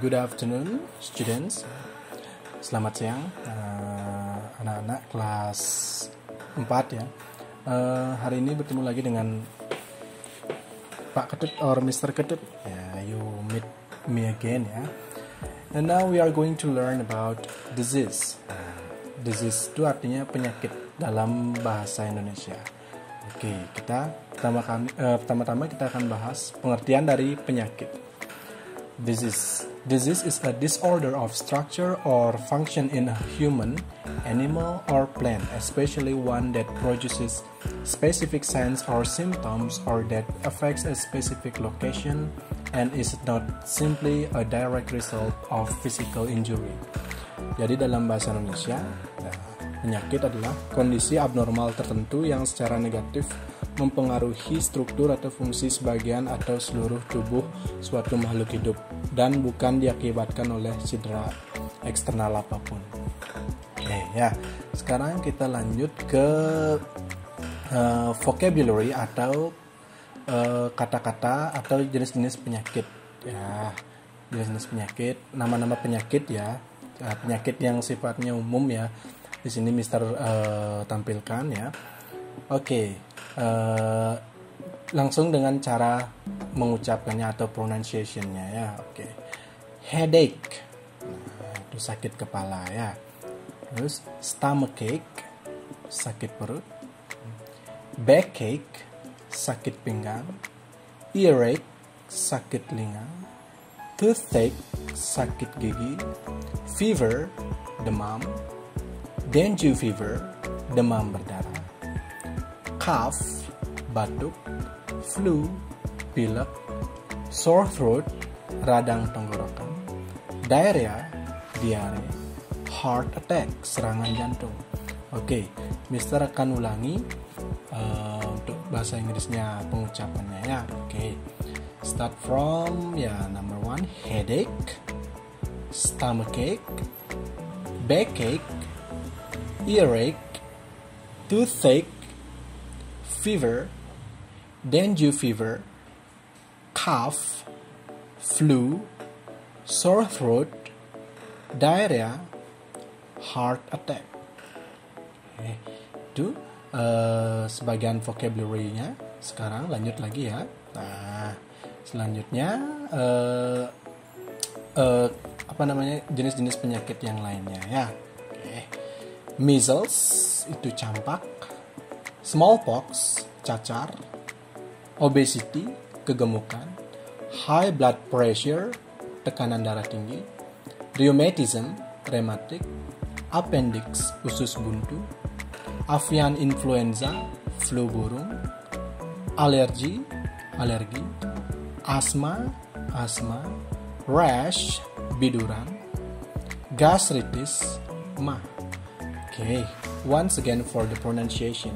Good afternoon, students. Selamat siang, anak-anak kelas 4 ya. Hari ini bertemu lagi dengan Pak Ketut or Mr. Ketut. You meet me again ya. And now we are going to learn about disease. Disease itu artinya penyakit dalam bahasa Indonesia. Oke, kita pertama-tama kita akan bahas pengertian dari penyakit. Disease is a disorder of structure or function in a human, animal, or plant, especially one that produces specific signs or symptoms or that affects a specific location and is not simply a direct result of physical injury. Jadi dalam bahasa Indonesia, penyakit adalah kondisi abnormal tertentu yang secara negatif mempengaruhi struktur atau fungsi sebagian atau seluruh tubuh suatu makhluk hidup dan bukan diakibatkan oleh cedera eksternal apapun. Oke ya, sekarang kita lanjut ke vocabulary atau kata-kata atau jenis-jenis penyakit ya, jenis-jenis penyakit, nama-nama penyakit ya, penyakit yang sifatnya umum ya. Di sini Mister tampilkan ya. Oke, langsung dengan cara mengucapkannya atau pronunciation-nya ya. Oke. Headache. Itu sakit kepala ya. Terus stomachache, sakit perut. Backache, sakit pinggang. Earache, sakit telinga. Toothache, sakit gigi. Fever, demam. Dengue fever, demam berdarah. Cough, batuk. Flu, pilek. Sore throat, radang tenggorokan. Diarrhea, diare. Heart attack, serangan jantung. Oke, Mister akan ulangi untuk bahasa Inggrisnya pengucapannya ya. Oke, start from number 1, headache, stomachache, backache, earache, toothache, fever, dengue fever, cough, flu, sore throat, diarrhea, heart attack. Itu sebagian vocabulary-nya. Sekarang lanjut lagi ya. Nah, selanjutnya jenis-jenis penyakit yang lainnya ya. Measles itu campak, smallpox cacar, obesity kegemukan, high blood pressure tekanan darah tinggi, rheumatism rematik, appendix usus buntu, avian influenza flu burung, alergi asma rash biduran, gastritis mah. Okay, once again for the pronunciation.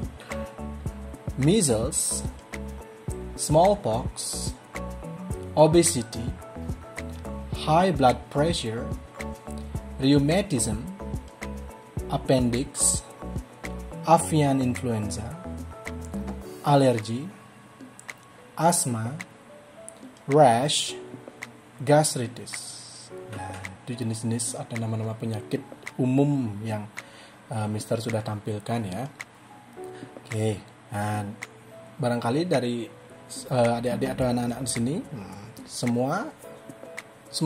Measles, smallpox, obesity, high blood pressure, rheumatism, appendix, avian influenza, allergy, asthma, rash, gastritis. Nah, itu jenis-jenis atau nama-nama penyakit umum yang Mister sudah tampilkan ya. Oke, dan barangkali dari adik-adik atau anak-anak di sini semua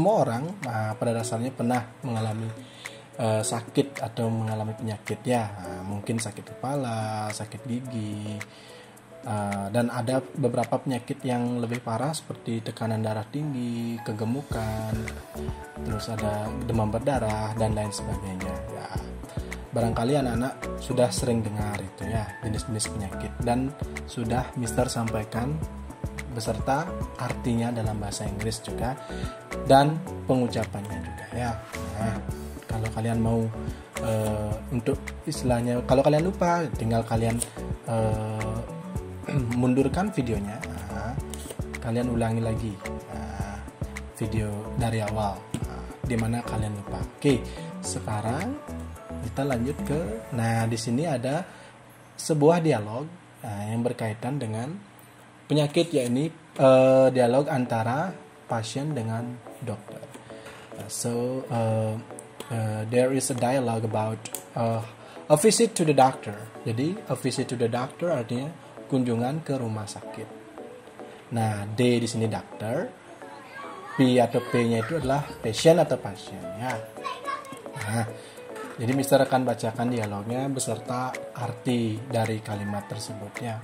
orang pada dasarnya pernah mengalami sakit atau mengalami penyakit ya. Mungkin sakit kepala, sakit gigi, dan ada beberapa penyakit yang lebih parah seperti tekanan darah tinggi, kegemukan, terus ada demam berdarah dan lain sebagainya ya. Barangkali anak-anak sudah sering dengar itu ya, jenis-jenis penyakit, dan sudah Mister sampaikan beserta artinya dalam bahasa Inggris juga dan pengucapannya juga ya. Nah, kalau kalian mau untuk istilahnya, kalau kalian lupa, tinggal kalian mundurkan videonya, kalian ulangi lagi video dari awal di mana kalian lupa. Oke, sekarang kita lanjut ke, di sini ada sebuah dialog yang berkaitan dengan penyakit, yakni dialog antara pasien dengan dokter. So there is a dialogue about a visit to the doctor. Jadi a visit to the doctor artinya kunjungan ke rumah sakit. Nah, D di sini dokter, P atau P-nya itu adalah patient atau pasien ya. Nah, jadi Mister akan bacakan dialognya beserta arti dari kalimat tersebut ya.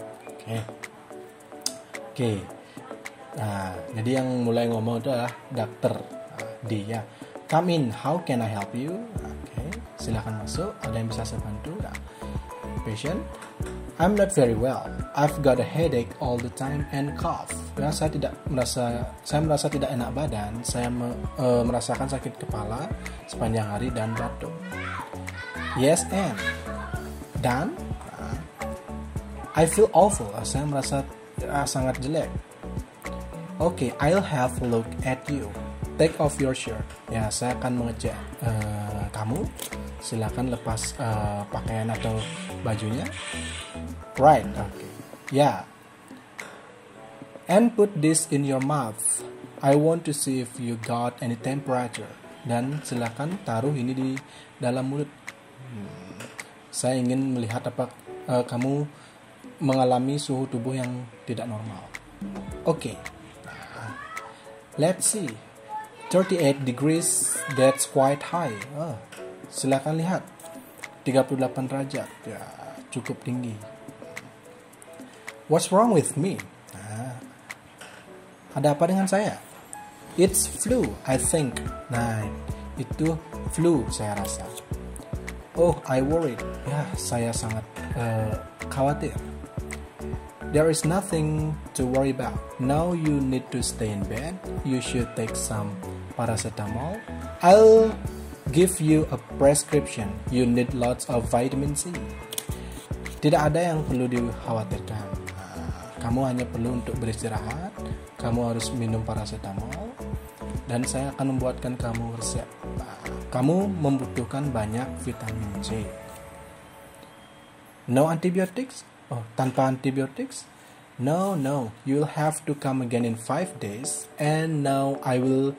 Oke. Nah, jadi yang mulai ngomong itu adalah dokter D ya. Come in, how can I help you? Oke, silakan masuk. Ada yang bisa saya bantu? Nah, patient, I'm not very well. I've got a headache all the time and cough. Ya, saya merasa tidak enak badan. Saya merasakan sakit kepala sepanjang hari dan batuk. Yes, and dan I feel awful. Saya merasa sangat jelek. Okay, I'll have a look at you. Take off your shirt. Ya, saya akan mengecek kamu. Silakan lepas pakaian atau bajunya. Right, okay. Yeah. And put this in your mouth. I want to see if you got any temperature. Dan silakan taruh ini di dalam mulut. Saya ingin melihat apa kamu mengalami suhu tubuh yang tidak normal. Okay. Let's see. 38 degrees, that's quite high. Silakan lihat. 38 derajat. Ya, cukup tinggi. What's wrong with me? Ada apa dengan saya? It's flu, I think. Nah, itu flu saya rasa. Oh, I worried. Ya, saya sangat khawatir. There is nothing to worry about. Now you need to stay in bed. You should take some paracetamol. I'll give you a prescription. You need lots of vitamin C. Tidak ada yang perlu dikhawatirkan. Kamu hanya perlu untuk beristirahat. Kamu harus minum paracetamol. Dan saya akan membuatkan kamu resep. Kamu membutuhkan banyak vitamin C. No antibiotics? Oh, tanpa antibiotics? No. You'll have to come again in 5 days. And now I will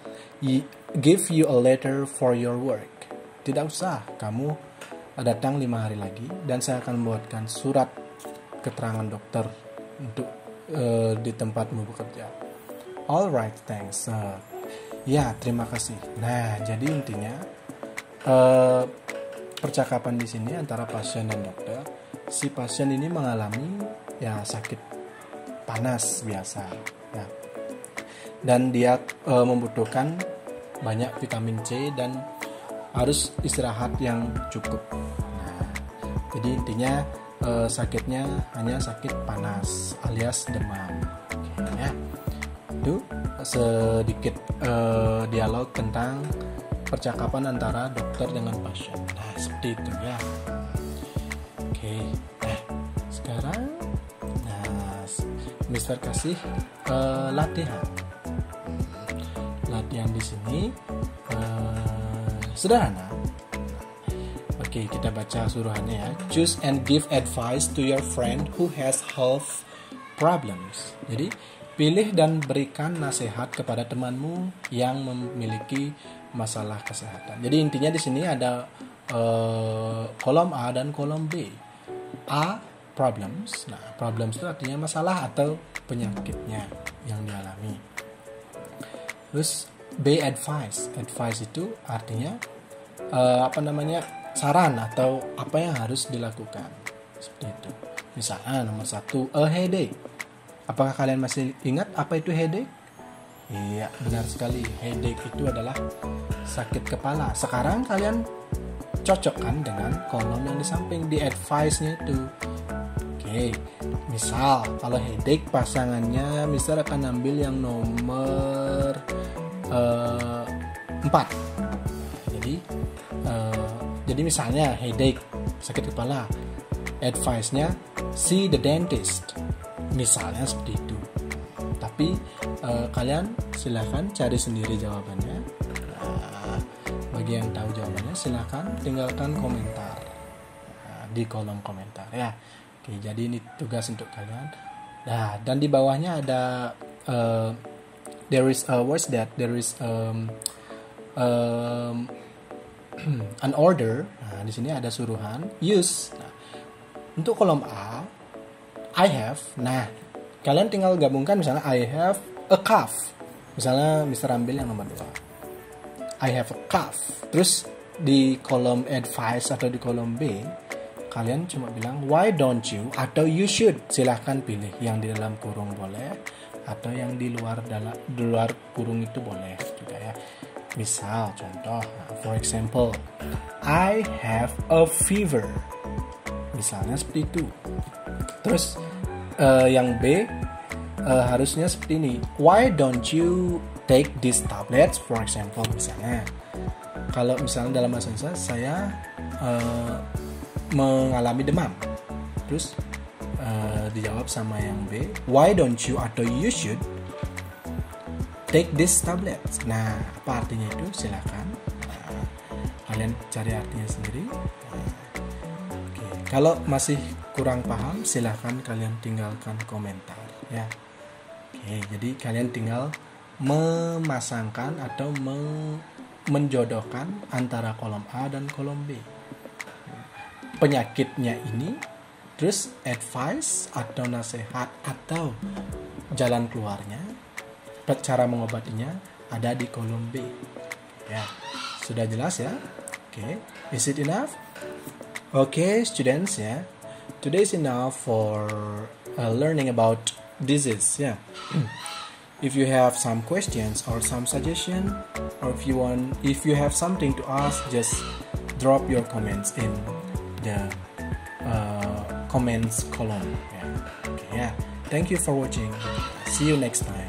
give you a letter for your work. Tidak usah, kamu datang 5 hari lagi. Dan saya akan membuatkan surat keterangan dokter untuk di tempatmu bekerja. Alright, thanks. Ya, terima kasih. Nah, jadi intinya percakapan di sini antara pasien dan dokter. Si pasien ini mengalami ya sakit panas biasa ya. Dan dia membutuhkan banyak vitamin C dan harus istirahat yang cukup. Nah, jadi intinya sakitnya hanya sakit panas alias demam. Oke, ya. Itu sedikit dialog tentang percakapan antara dokter dengan pasien. Nah, seperti itu ya. Oke, sekarang Mister kasih latihan. Latihan di sini sederhana. Oke, kita baca suruhannya ya. Choose and give advice to your friend who has health problems. Jadi, pilih dan berikan nasihat kepada temanmu yang memiliki masalah kesehatan. Jadi intinya di sini ada kolom A dan kolom B. A, problems. Nah, problems itu artinya masalah atau penyakitnya yang dialami. Terus B, advice. Advice itu artinya saran atau apa yang harus dilakukan. Seperti itu. Misalnya nomor 1, a headache. Apakah kalian masih ingat apa itu headache? Iya, benar sekali. Headache itu adalah sakit kepala. Sekarang kalian cocokkan dengan kolom yang di samping di advice-nya itu. Oke, misal kalau headache pasangannya Mister akan ambil yang nomor 4. Jadi misalnya headache, sakit kepala, advice-nya see the dentist. Misalnya seperti itu. Tapi kalian silahkan cari sendiri jawabannya. Bagi yang tahu jawabannya silahkan tinggalkan komentar di kolom komentar ya. Oke, jadi ini tugas untuk kalian. Nah, dan di bawahnya ada there is an order. Nah, di sini ada suruhan use. Nah, untuk kolom A, I have. Nah, kalian tinggal gabungkan misalnya I have a calf. Misalnya Mr. ambil yang nomor 2. I have a calf. Terus di kolom advice atau di kolom B, kalian cuma bilang why don't you atau you should. Silahkan pilih yang di dalam kurung boleh atau yang di luar kurung itu boleh juga ya. Misal contoh, for example, I have a fever. Misalnya seperti itu. Terus yang B harusnya seperti ini. Why don't you take these tablets, for example, misalnya. Kalau misalnya dalam bahasa Indonesia saya mengalami demam. Terus dijawab sama yang B, why don't you atau you should take this tablets. Nah, apa artinya itu? Silakan kalian cari artinya sendiri. Oke. Kalau masih kurang paham, silahkan kalian tinggalkan komentar ya. Oke, jadi kalian tinggal memasangkan atau menjodohkan antara kolom A dan kolom B. Penyakitnya ini, terus advice atau nasihat atau jalan keluarnya, cara mengobatinya ada di kolom B. Ya, sudah jelas ya? Oke, is it enough? Okay, students ya. Today is enough for learning about disease ya. If you have some questions or some suggestion, or if you have something to ask, just drop your comments in the comments column. Yeah. Okay, yeah. Thank you for watching. See you next time.